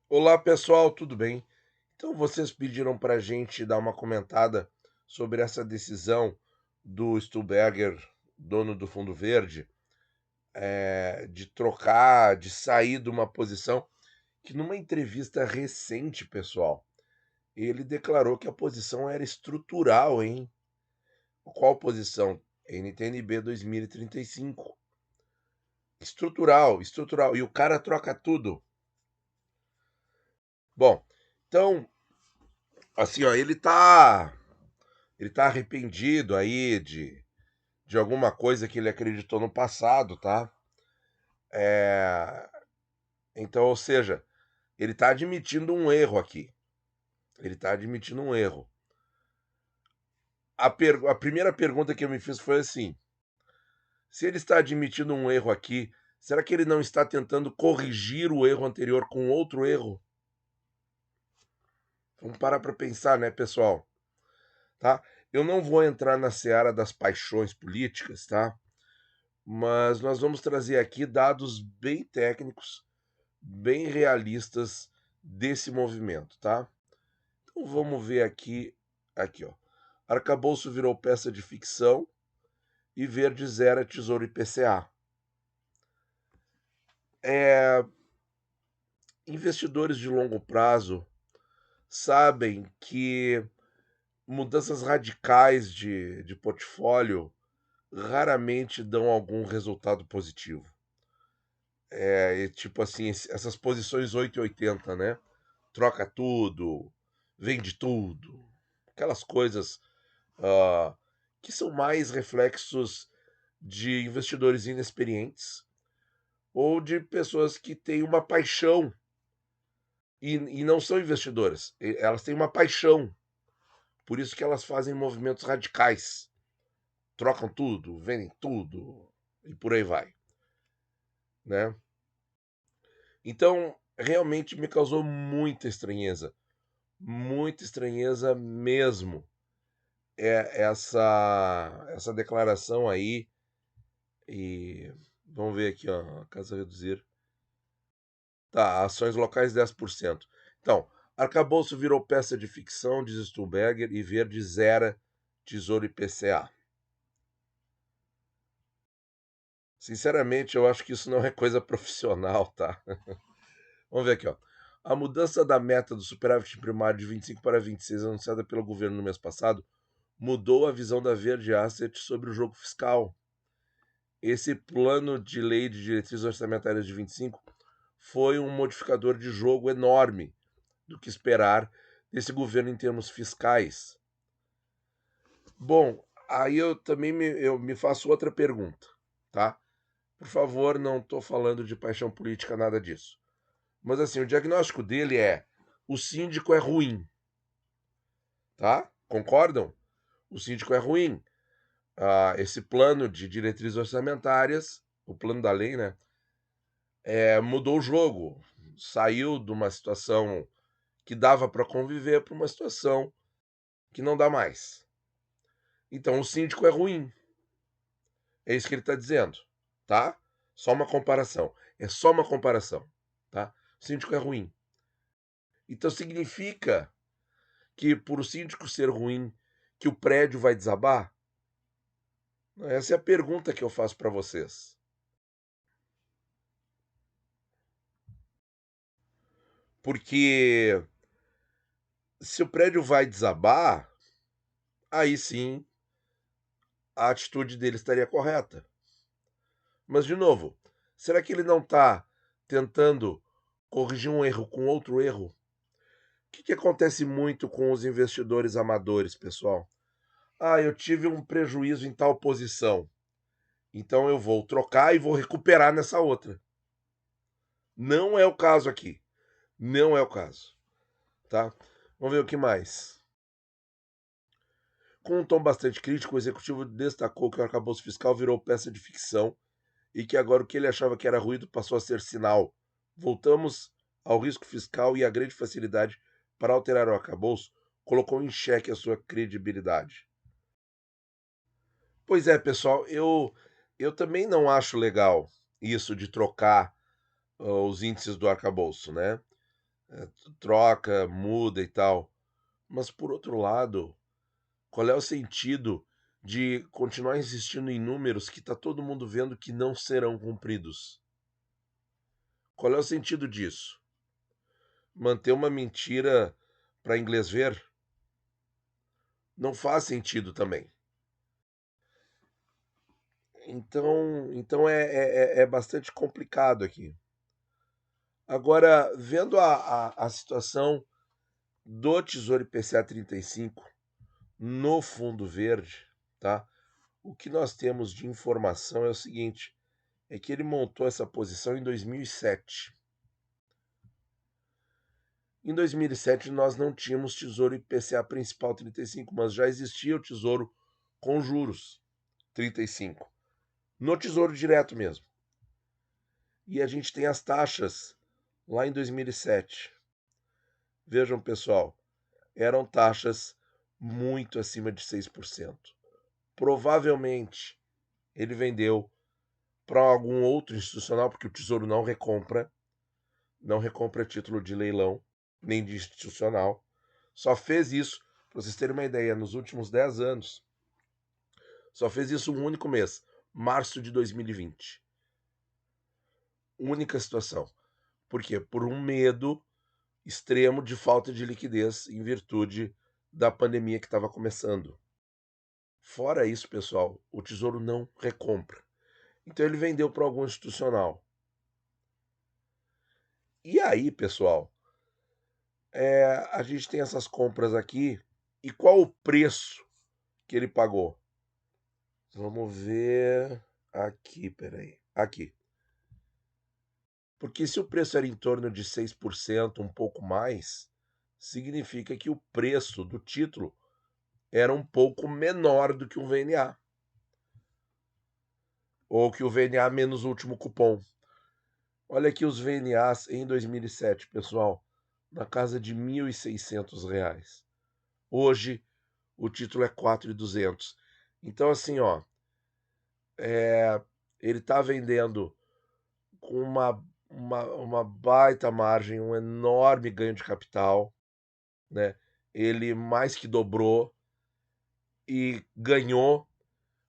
Olá pessoal, tudo bem? Então vocês pediram para a gente dar uma comentada sobre essa decisão do Stuhlberger, dono do Fundo Verde, de trocar, de sair de uma posição que numa entrevista recente, pessoal, ele declarou que a posição era estrutural, hein? Qual posição? NTNB 2035. Estrutural, estrutural. E o cara troca tudo. Bom, então, assim, ó, ele tá arrependido aí de alguma coisa que ele acreditou no passado, tá? É, então, ou seja, ele está admitindo um erro aqui. Ele está admitindo um erro. A primeira pergunta que eu me fiz foi assim: se ele está admitindo um erro aqui, será que ele não está tentando corrigir o erro anterior com outro erro? Vamos parar para pensar, né, pessoal? Tá? Eu não vou entrar na seara das paixões políticas, tá? Mas nós vamos trazer aqui dados bem técnicos, bem realistas desse movimento, tá? Então vamos ver aqui, ó. Arcabouço virou peça de ficção e Verde zera Tesouro IPCA. É, investidores de longo prazo sabem que mudanças radicais de portfólio raramente dão algum resultado positivo. Tipo assim, essas posições 880, né? Troca tudo, vende tudo, aquelas coisas ah, que são mais reflexos de investidores inexperientes ou de pessoas que têm uma paixão e não são investidoras, elas têm uma paixão, por isso que elas fazem movimentos radicais, trocam tudo, vendem tudo e por aí vai, né? Então, realmente me causou muita estranheza mesmo, essa declaração aí. E vamos ver aqui, ó, casa reduzir. Tá, ações locais 10%. Então, arcabouço virou peça de ficção, diz Stuhlberger, e Verde zera Tesouro IPCA. Sinceramente, eu acho que isso não é coisa profissional, tá? Vamos ver aqui, ó. A mudança da meta do superávit primário de 25 para 26, anunciada pelo governo no mês passado, mudou a visão da Verde Asset sobre o jogo fiscal. Esse plano de lei de diretrizes orçamentárias de 25 foi um modificador de jogo enorme do que esperar desse governo em termos fiscais. Bom, aí eu me faço outra pergunta, tá? Por favor, não estou falando de paixão política, nada disso. Mas assim, o diagnóstico dele é: o síndico é ruim, tá? Concordam? O síndico é ruim. Esse plano de diretrizes orçamentárias, o plano da lei, né? Mudou o jogo. Saiu de uma situação que dava para conviver para uma situação que não dá mais. Então o síndico é ruim. É isso que ele está dizendo, tá? Só uma comparação. É só uma comparação, tá? O síndico é ruim. Então significa que por o síndico ser ruim, que o prédio vai desabar? Essa é a pergunta que eu faço para vocês. Porque se o prédio vai desabar, aí sim a atitude dele estaria correta. Mas, de novo, será que ele não está tentando corrigir um erro com outro erro? O que acontece muito com os investidores amadores, pessoal? Eu tive um prejuízo em tal posição, então eu vou trocar e vou recuperar nessa outra. Não é o caso aqui. Não é o caso, tá? Vamos ver o que mais. Com um tom bastante crítico, o executivo destacou que o arcabouço fiscal virou peça de ficção e que agora o que ele achava que era ruído passou a ser sinal. Voltamos ao risco fiscal e a grande facilidade para alterar o arcabouço colocou em xeque a sua credibilidade. Pois é, pessoal, eu também não acho legal isso de trocar os índices do arcabouço, né? troca, muda e tal. Mas por outro lado, qual é o sentido de continuar insistindo em números que está todo mundo vendo que não serão cumpridos? Qual é o sentido disso? Manter uma mentira para inglês ver? Não faz sentido também. Então é bastante complicado aqui. Agora, vendo a situação do Tesouro IPCA 35 no Fundo Verde, tá? O que nós temos de informação é o seguinte, é que ele montou essa posição em 2007. Em 2007 nós não tínhamos Tesouro IPCA principal 35, mas já existia o Tesouro com juros 35, no Tesouro Direto mesmo. E a gente tem as taxas lá em 2007. Vejam, pessoal, eram taxas muito acima de 6%. Provavelmente ele vendeu para algum outro institucional, porque o Tesouro não recompra título de leilão, nem de institucional. Só fez isso, para vocês terem uma ideia, nos últimos 10 anos. Só fez isso um único mês, março de 2020. Única situação. Por quê? Por um medo extremo de falta de liquidez em virtude da pandemia que estava começando. Fora isso, pessoal, o Tesouro não recompra. Então ele vendeu para algum institucional. E aí, pessoal, a gente tem essas compras aqui. E qual o preço que ele pagou? Vamos ver aqui, peraí. Aqui. Porque se o preço era em torno de 6%, um pouco mais, significa que o preço do título era um pouco menor do que um VNA. Ou que o VNA menos o último cupom. Olha aqui os VNAs em 2007, pessoal, na casa de R$ 1.600. Hoje o título é 4.200. Então assim, ó, ele está vendendo com uma baita margem, um enorme ganho de capital, né? Ele mais que dobrou e ganhou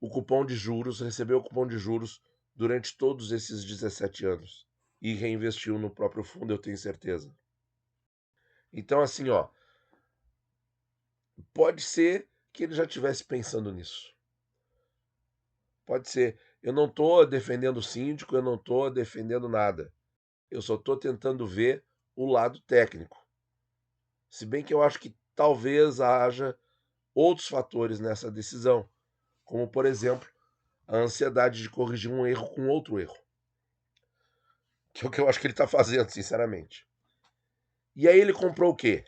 o cupom de juros, recebeu o cupom de juros durante todos esses 17 anos e reinvestiu no próprio fundo, eu tenho certeza. Então, assim, ó, pode ser que ele já estivesse pensando nisso. Pode ser. Eu não estou defendendo o síndico, eu não estou defendendo nada. Eu só estou tentando ver o lado técnico. Se bem que eu acho que talvez haja outros fatores nessa decisão, como, por exemplo, a ansiedade de corrigir um erro com outro erro, que é o que eu acho que ele está fazendo, sinceramente. E aí ele comprou o quê?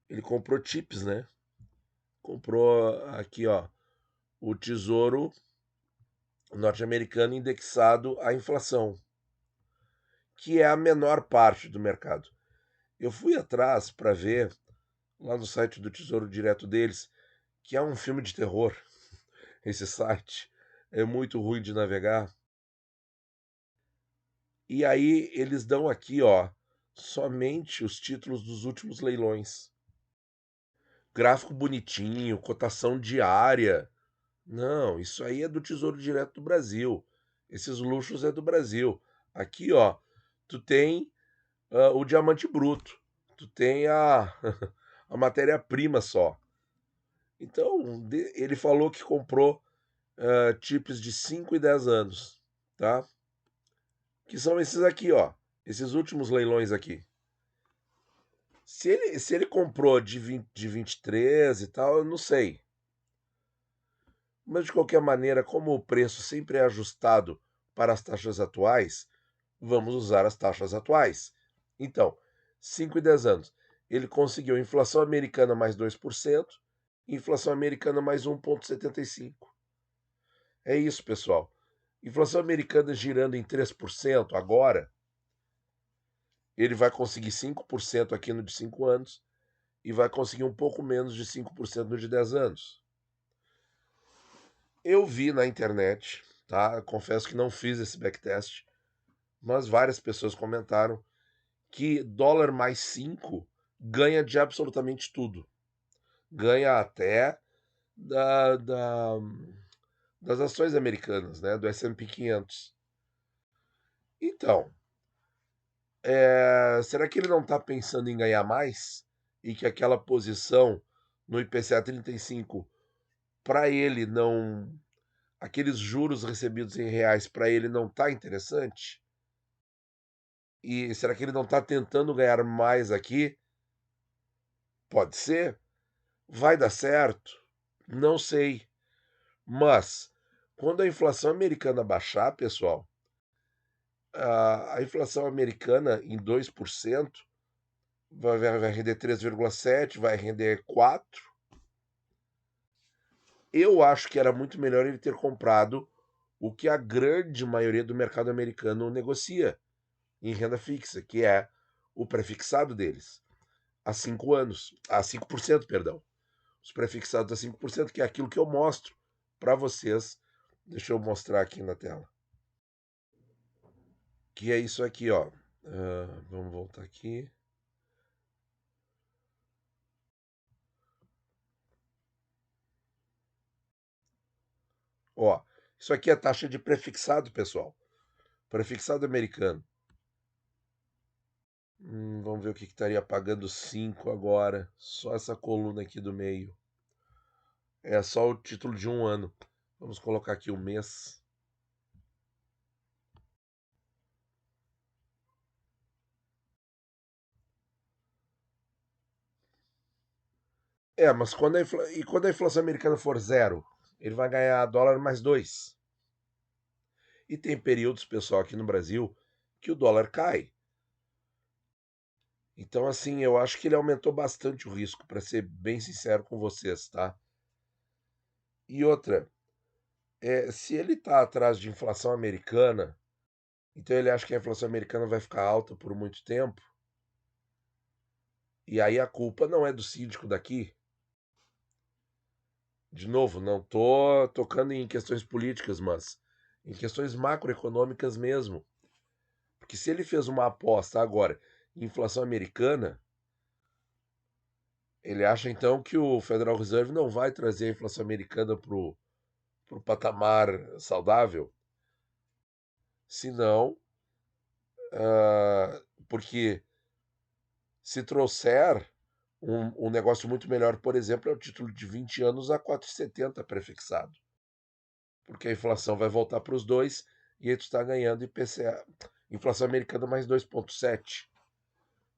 Ele comprou chips, né? Comprou aqui, ó, o Tesouro norte-americano indexado à inflação, que é a menor parte do mercado. Eu fui atrás para ver lá no site do Tesouro Direto deles, que é um filme de terror. Esse site é muito ruim de navegar. E aí eles dão aqui, ó, somente os títulos dos últimos leilões. Gráfico bonitinho, cotação diária. Não, isso aí é do Tesouro Direto do Brasil. Esses luxos é do Brasil. Aqui, ó, tu tem o diamante bruto. Tu tem a matéria-prima só. Então, ele falou que comprou chips de 5 e 10 anos, tá? Que são esses aqui, ó. Esses últimos leilões aqui. Se ele comprou de 23 e tal, eu não sei. Mas de qualquer maneira, como o preço sempre é ajustado para as taxas atuais, vamos usar as taxas atuais. Então, 5 e 10 anos. Ele conseguiu inflação americana mais 2%, inflação americana mais 1,75%. É isso, pessoal. Inflação americana girando em 3% agora, ele vai conseguir 5% aqui no de 5 anos e vai conseguir um pouco menos de 5% no de 10 anos. Eu vi na internet, tá? Confesso que não fiz esse backtest, mas várias pessoas comentaram que dólar mais 5 ganha de absolutamente tudo. Ganha até da, da- das ações americanas, né? Do S&P 500. Então, será que ele não está pensando em ganhar mais? E que aquela posição no IPCA 35, para ele não. Aqueles juros recebidos em reais, para ele não está interessante? E será que ele não está tentando ganhar mais aqui? Pode ser. Vai dar certo? Não sei. Mas, quando a inflação americana baixar, pessoal, a inflação americana em 2% vai render 3,7, vai render 4. Eu acho que era muito melhor ele ter comprado o que a grande maioria do mercado americano negocia em renda fixa, que é o prefixado deles, a 5 anos, a 5%, perdão. Os prefixados a 5%, que é aquilo que eu mostro para vocês. Deixa eu mostrar aqui na tela. Que é isso aqui, ó. Vamos voltar aqui. Ó, isso aqui é a taxa de prefixado, pessoal. Prefixado americano. Vamos ver o que estaria pagando 5 agora. Só essa coluna aqui do meio. É só o título de um ano. Vamos colocar aqui o mês. Mas quando a inflação americana for zero, ele vai ganhar dólar mais 2. E tem períodos, pessoal, aqui no Brasil, que o dólar cai. Então, assim, eu acho que ele aumentou bastante o risco, para ser bem sincero com vocês, tá? E outra, se ele está atrás de inflação americana, então ele acha que a inflação americana vai ficar alta por muito tempo, e aí a culpa não é do síndico daqui. De novo, não tô tocando em questões políticas, mas em questões macroeconômicas mesmo. Porque se ele fez uma aposta agora em inflação americana, ele acha então que o Federal Reserve não vai trazer a inflação americana para o patamar saudável. Se não, porque se trouxer um negócio muito melhor, por exemplo, é o título de 20 anos a 4,70 prefixado. Porque a inflação vai voltar para os dois e aí tu está ganhando IPCA, inflação americana mais 2,7.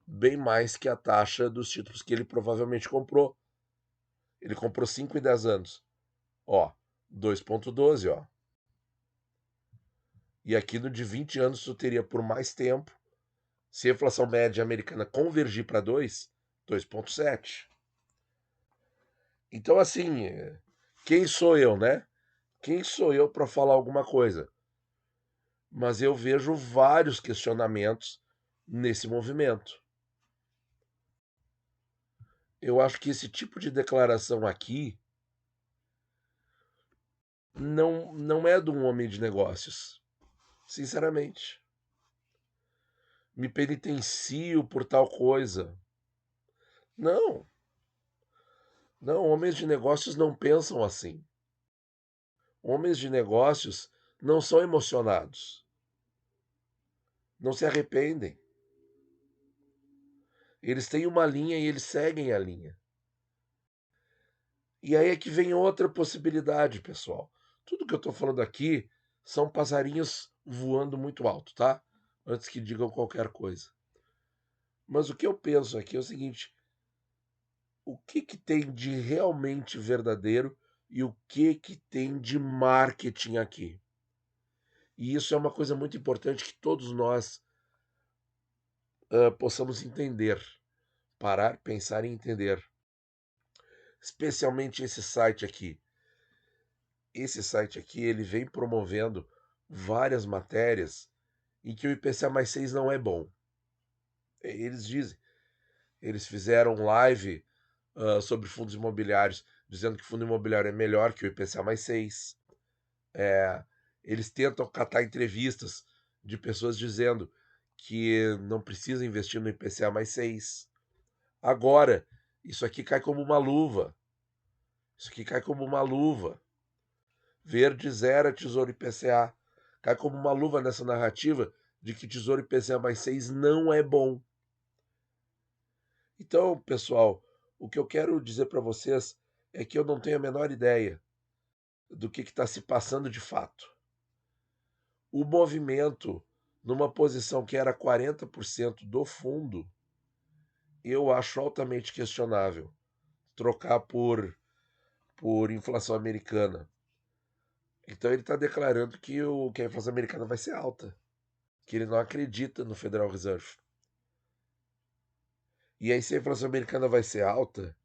Bem mais que a taxa dos títulos que ele provavelmente comprou. Ele comprou 5 e 10 anos. Ó, 2,12, ó. E aqui no de 20 anos tu teria por mais tempo, se a inflação média americana convergir para 2,7. Então, assim, quem sou eu, né? Quem sou eu para falar alguma coisa? Mas eu vejo vários questionamentos nesse movimento. Eu acho que esse tipo de declaração aqui não é de um homem de negócios, sinceramente. Me penitencio por tal coisa. Não, não, homens de negócios não pensam assim. Homens de negócios não são emocionados, não se arrependem. Eles têm uma linha e eles seguem a linha. E aí é que vem outra possibilidade, pessoal. Tudo que eu estou falando aqui são passarinhos voando muito alto, tá? Antes que digam qualquer coisa. Mas o que eu penso aqui é o seguinte: o que que tem de realmente verdadeiro e o que que tem de marketing aqui? E isso é uma coisa muito importante que todos nós possamos entender, parar, pensar e entender. Especialmente esse site aqui. Esse site aqui, ele vem promovendo várias matérias em que o IPCA mais 6 não é bom. Eles dizem, eles fizeram live sobre fundos imobiliários, dizendo que fundo imobiliário é melhor que o IPCA mais 6. Eles tentam catar entrevistas de pessoas dizendo que não precisa investir no IPCA mais 6. Agora, isso aqui cai como uma luva. Isso aqui cai como uma luva. Verde zero Tesouro IPCA. Cai como uma luva nessa narrativa de que Tesouro IPCA mais 6 não é bom. Então, pessoal, o que eu quero dizer para vocês é que eu não tenho a menor ideia do que está se passando de fato. O movimento, numa posição que era 40% do fundo, eu acho altamente questionável trocar por inflação americana. Então ele está declarando que a inflação americana vai ser alta, que ele não acredita no Federal Reserve. E aí, se a inflação americana vai ser alta,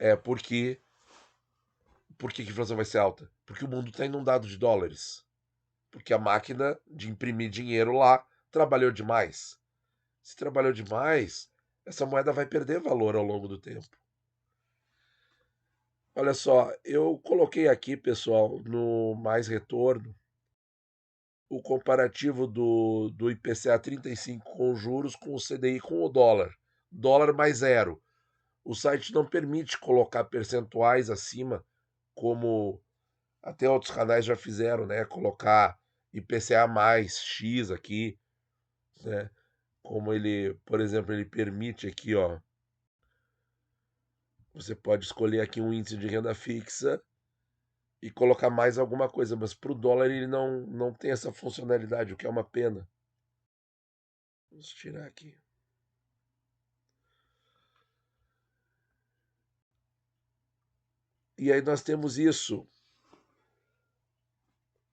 é porque. Por que a inflação vai ser alta? Porque o mundo está inundado de dólares. Porque a máquina de imprimir dinheiro lá trabalhou demais. Se trabalhou demais, essa moeda vai perder valor ao longo do tempo. Olha só, eu coloquei aqui, pessoal, no Mais Retorno, o comparativo do IPCA 35 com juros com o CDI com o dólar. Dólar mais zero. O site não permite colocar percentuais acima, como até outros canais já fizeram, né? Colocar IPCA mais X aqui, né? Como ele, por exemplo, ele permite aqui, ó. Você pode escolher aqui um índice de renda fixa e colocar mais alguma coisa, mas para o dólar ele não tem essa funcionalidade, o que é uma pena. Vamos tirar aqui. E aí nós temos isso.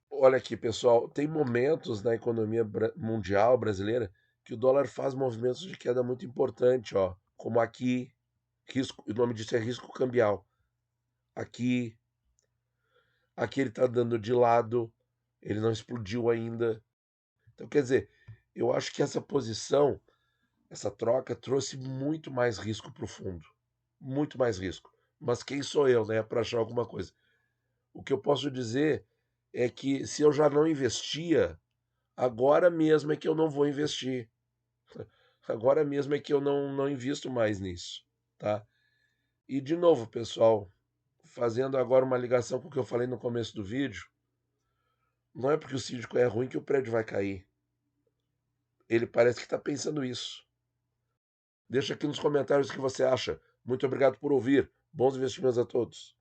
Olha aqui, pessoal, tem momentos na economia mundial brasileira que o dólar faz movimentos de queda muito importante, ó, como aqui, risco, o nome disso é risco cambial. Aqui, aqui ele está dando de lado, ele não explodiu ainda. Então, quer dizer, eu acho que essa posição, essa troca trouxe muito mais risco para o fundo, muito mais risco. Mas quem sou eu, né, para achar alguma coisa? O que eu posso dizer é que se eu já não investia, agora mesmo é que eu não vou investir. Agora mesmo é que eu não invisto mais nisso, tá? E de novo, pessoal, fazendo agora uma ligação com o que eu falei no começo do vídeo, não é porque o síndico é ruim que o prédio vai cair. Ele parece que está pensando isso. Deixa aqui nos comentários o que você acha. Muito obrigado por ouvir. Bons investimentos a todos.